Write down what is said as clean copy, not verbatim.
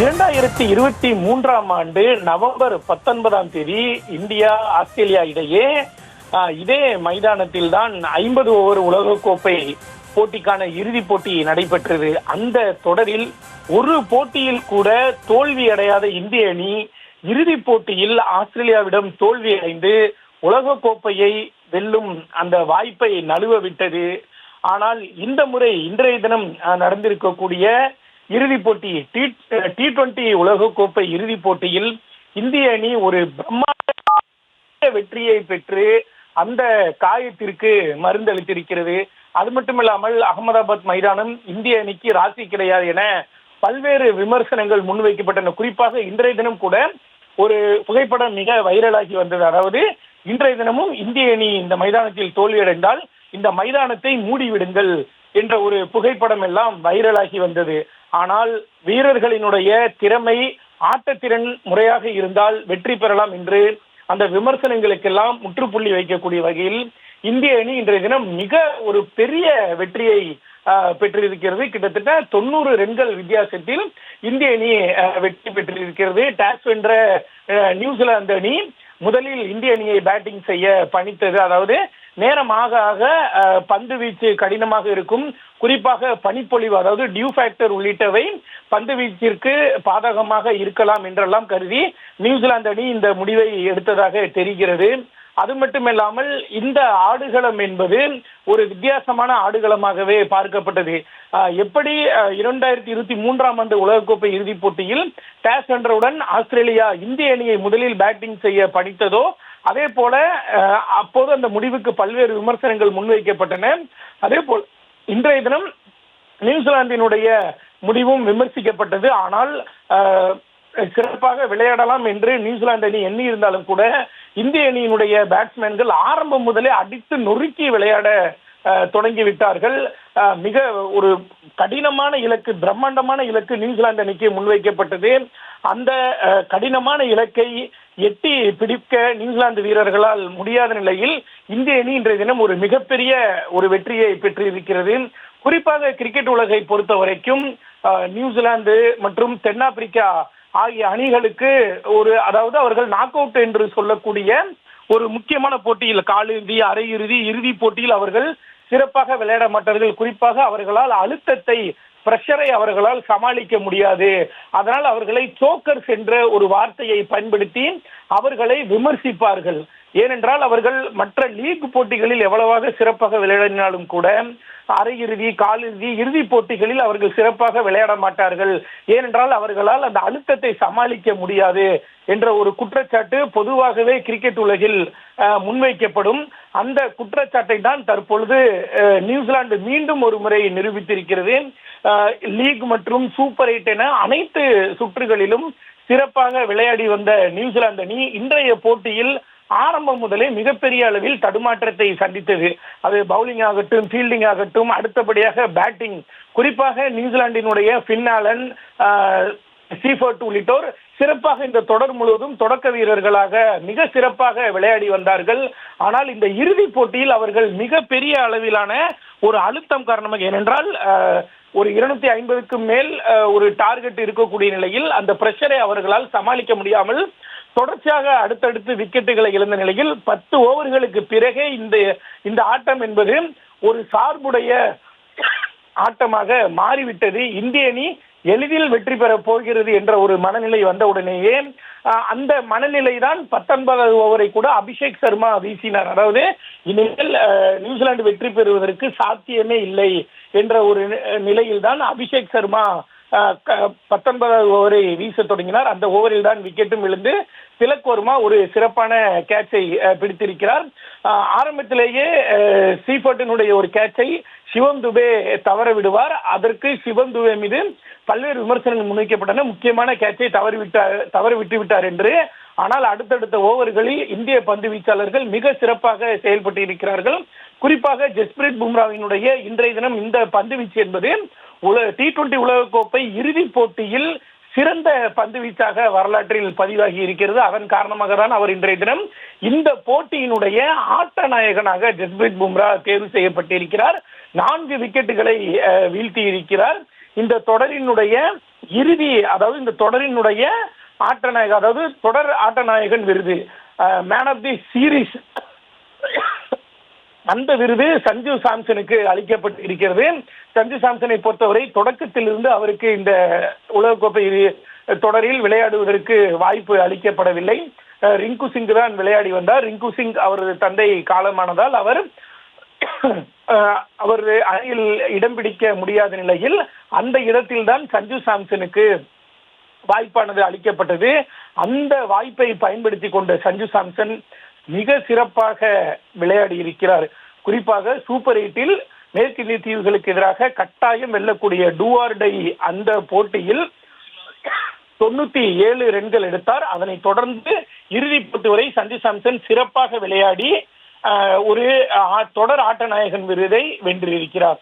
2023ஆம் ஆண்டு நவம்பர் 19ஆம் தேதி India Australia இடையே இதே மைதானத்தில் தான் 50 ஓவர் உலகக்கோப்பை போட்டிக்கான இறுதிப் போட்டி நடைபெற்றது. அந்த தொடரில் ஒரு போட்டியில் கூட தோல்வி அடையாத இந்திய அணி இறுதிப் போட்டியில் ஆஸ்திரேலியாவிடம் தோல்வி அடைந்து உலகக்கோப்பையை வெல்லும் அந்த வாய்ப்பை நழுவ விட்டது. ஆனால் இந்த முறை இன்றைய தினம் நடந்திருக்கக்கூடிய இறுதிப் போட்டி T20 உலகக்கோப்பை இறுதிப் போட்டியில் இந்திய அணி ஒரு பிரம்மாண்ட வெற்றியை பெற்று அந்த காயத்திற்கு மருந்தளித்திருக்கிறது. அது மட்டுமில்லாமல் அகமதாபாத் மைதானம் இந்திய அணிக்கு ராசி கிடையாது என பல்வேறு விமர்சனங்கள் முன்வைக்கப்பட்டன. குறிப்பாக இன்றைய தினம் கூட ஒரு புகைப்படம் மிக வைரலாகி வந்தது. அதாவது இன்றைய தினமும் இந்திய அணி இந்த மைதானத்தில் தோல்வியடைந்தால் இந்த மைதானத்தை மூடிவிடுங்கள் என்ற ஒரு புகைப்படம் எல்லாம் வைரலாகி வந்தது. ஆனால் வீரர்களினுடைய திறமை, ஆட்டத்திறன் முறையாக இருந்தால் வெற்றி பெறலாம் என்று அந்த விமர்சனங்களுக்கெல்லாம் முற்றுப்புள்ளி வைக்கக்கூடிய வகையில் இந்திய அணி இன்றைய தினம் மிக ஒரு பெரிய வெற்றியை பெற்றிருக்கிறது. கிட்டத்தட்ட 90 ரன்கள் வித்தியாசத்தில் இந்திய அணி வெற்றி பெற்றிருக்கிறது. டாஸ் வென்ற நியூசிலாந்து அணி முதலில் இந்திய அணியை பேட்டிங் செய்ய பணித்தது. அதாவது நேரமாக ஆக பந்து வீச்சு கடினமாக இருக்கும். குறிப்பாக பனிப்பொழிவு, அதாவது டியூ ஃபேக்டர் உள்ளிட்டவை பந்து வீச்சிற்கு பாதகமாக இருக்கலாம் என்றெல்லாம் கருதி நியூசிலாந்து அணி இந்த முடிவை எடுத்ததாக தெரிகிறது. அது மட்டுமில்லாமல் இந்த ஆடுகளம் என்பது ஒரு வித்தியாசமான ஆடுகளமாகவே பார்க்கப்பட்டது. எப்படி 2023ஆம் ஆண்டு உலகக்கோப்பை இறுதிப் போட்டியில் டாஸ் வென்றவுடன் ஆஸ்திரேலியா இந்திய அணியை முதலில் பேட்டிங் செய்ய பணித்ததோ அதே போல அப்போது அந்த முடிவுக்கு பல்வேறு விமர்சனங்கள் முன்வைக்கப்பட்டன. அதே போல் இன்றைய தினம் நியூசிலாந்தினுடைய முடிவும் விமர்சிக்கப்பட்டது. ஆனால் சிறப்பாக விளையாடலாம் என்று நியூசிலாந்து அணி எண்ணி இருந்தாலும் கூட இந்திய அணியினுடைய பேட்ஸ்மேன்கள் ஆரம்பம் முதலே அடித்து நொறுக்கி விளையாட தொடங்கிவிட்டார்கள். மிக ஒரு கடினமான இலக்கு, பிரம்மாண்டமான இலக்கு நியூசிலாந்து அணிக்கு முன்வைக்கப்பட்டது. அந்த கடினமான இலக்கை எட்டி பிடிக்க நியூசிலாந்து வீரர்களால் முடியாத நிலையில் இந்திய அணி இன்றைய தினம் ஒரு மிகப்பெரிய ஒரு வெற்றியை பெற்றிருக்கிறது. குறிப்பாக கிரிக்கெட் உலகை பொறுத்த வரைக்கும் நியூசிலாந்து மற்றும் தென்னாப்பிரிக்கா ஆகிய அணிகளுக்கு அதாவது அவர்கள் நாக் அவுட் என்று சொல்லக்கூடிய ஒரு முக்கியமான போட்டியில் காலிறுதி, அரையிறுதி, இறுதிப் போட்டியில் அவர்கள் சிறப்பாக விளையாட மாட்டார்கள். குறிப்பாக அவர்களால் அழுத்தத்தை, பிரஷரை அவர்களால் சமாளிக்க முடியாது. அதனால் அவர்களை சோக்கர்ஸ் என்ற ஒரு வார்த்தையை பயன்படுத்தி அவர்களை விமர்சிப்பார்கள். ஏனென்றால் அவர்கள் மற்ற லீக் போட்டிகளில் எவ்வளவாக சிறப்பாக விளையாடினாலும் கூட அரையிறுதி, காலிறுதி, இறுதிப் போட்டிகளில் அவர்கள் சிறப்பாக விளையாட மாட்டார்கள். ஏனென்றால் அவர்களால் அந்த அழுத்தத்தை சமாளிக்க முடியாது என்ற ஒரு குற்றச்சாட்டு பொதுவாகவே கிரிக்கெட் உலகில் முன்வைக்கப்படும். அந்த குற்றச்சாட்டை தான் தற்பொழுது நியூசிலாந்து மீண்டும் ஒரு முறை நிரூபித்திருக்கிறது. லீக் மற்றும் சூப்பர் 8 என அனைத்து சுற்றுகளிலும் சிறப்பாக விளையாடி வந்த நியூசிலாந்து அணி இன்றைய போட்டியில் ஆரம்பம் முதலே மிகப்பெரிய அளவில் தடுமாற்றத்தை சந்தித்தது. அது பவுலிங் ஆகட்டும், ஃபீல்டிங் ஆகட்டும், அடுத்தபடியாக பேட்டிங். குறிப்பாக நியூசிலாந்தினுடைய ஃபின் ஆலன், சீஃபர்ட் உள்ளிட்டோர் சிறப்பாக இந்த தொடர் முழுவதும் தொடக்க வீரர்களாக மிக சிறப்பாக விளையாடி வந்தார்கள். ஆனால் இந்த இறுதிப் போட்டியில் அவர்கள் மிக பெரிய அளவிலான ஒரு அழுத்தம் காரணமாக, ஏனென்றால் ஒரு 250க்கு மேல் ஒரு டார்கெட் இருக்கக்கூடிய நிலையில் அந்த பிரஷரை அவர்களால் சமாளிக்க முடியாமல் தொடர்ச்சியாக அடுத்தடுத்து விக்கெட்டுகளை இழந்த நிலையில் 10 ஓவர்களுக்கு பிறகே இந்த ஆட்டம் என்பது ஒரு சார்புடைய ஆட்டமாக மாறிவிட்டது. இந்திய அணி எளிதில் வெற்றி பெற போகிறது என்ற ஒரு மனநிலை வந்தவுடனேயே அந்த மனநிலை தான் 19வது ஓவரை கூட அபிஷேக் சர்மா வீசினார். அதாவது இனிமேல் நியூசிலாந்து வெற்றி பெறுவதற்கு சாத்தியமே இல்லை என்ற ஒரு நிலையில் தான் அபிஷேக் சர்மா 19வது ஓவரை வீச தொடங்கினார். அந்த ஓவரில் தான் விக்கெட்டும் விழுந்து திலக் வர்மா ஒரு சிறப்பான கேட்சை பிடித்திருக்கிறார். ஆரம்பத்திலேயே சீஃபர்ட்டினுடைய ஒரு கேட்சை சிவம் துபே தவற விடுவார். அதற்கு சிவம் துபே மீது பல்வேறு விமர்சனங்கள் முன்வைக்கப்பட்டன. முக்கியமான கேட்சை தவறு விட்டு விட்டார் என்று. ஆனால் அடுத்தடுத்த ஓவர்களில் இந்திய பந்து வீச்சாளர்கள் மிக சிறப்பாக செயல்பட்டு இருக்கிறார்கள். குறிப்பாக ஜஸ்பிரீத் பும்ராவினுடைய இன்றைய தினம் இந்த பந்து வீச்சு என்பது T20 உலகக்கோப்பை இறுதிப் போட்டியில் சிறந்த பந்து வீச்சாக வரலாற்றில் பதிவாகி இருக்கிறது. அதன் காரணமாக தான் அவர் இன்றைய தினம் இந்த போட்டியினுடைய ஆட்ட நாயகனாக ஜஸ்பிரீத் பும்ரா தேர்வு செய்யப்பட்டிருக்கிறார். 4 விக்கெட்டுகளை வீழ்த்தி இருக்கிறார். இந்த தொடரினுடைய அதாவது இந்த தொடரினுடைய ஆட்டநாயகன், அதாவது தொடர் ஆட்டநாயகன் விருது, மேன் ஆஃப் தி சீரீஸ், அந்த விருது சஞ்சு சாம்சனுக்கு அளிக்கப்பட்டு இருக்கிறது. சஞ்சு சாம்சனை பொறுத்தவரை தொடக்கத்திலிருந்து அவருக்கு இந்த உலகக்கோப்பை தொடரில் விளையாடுவதற்கு வாய்ப்பு அளிக்கப்படவில்லை. ரிங்கு சிங் தான் விளையாடி வந்தார். ரிங்கு சிங் அவரது தந்தை காலமானதால் அவர் அணியில் இடம் பிடிக்க முடியாத நிலையில் அந்த இடத்தில்தான் சஞ்சு சாம்சனுக்கு வாய்ப்பானது அளிக்கப்பட்டது. அந்த வாய்ப்பை பயன்படுத்தி கொண்ட சஞ்சு சாம்சன் மிக சிறப்பாக விளையாடி இருக்கிறார். குறிப்பாக சூப்பர் 8 மேற்கிந்திய தீவுகளுக்கு எதிராக கட்டாயம் வெல்லக்கூடிய டூ ஆர் டை அந்த போட்டியில் 97 ரன்கள் எடுத்தார். அதனைத் தொடர்ந்து இறுதிப் போட்டி வரை சஞ்சு சாம்சன் சிறப்பாக விளையாடி ஒரு தொடர் ஆட்ட நாயகன் விருதை வென்றிருக்கிறார்.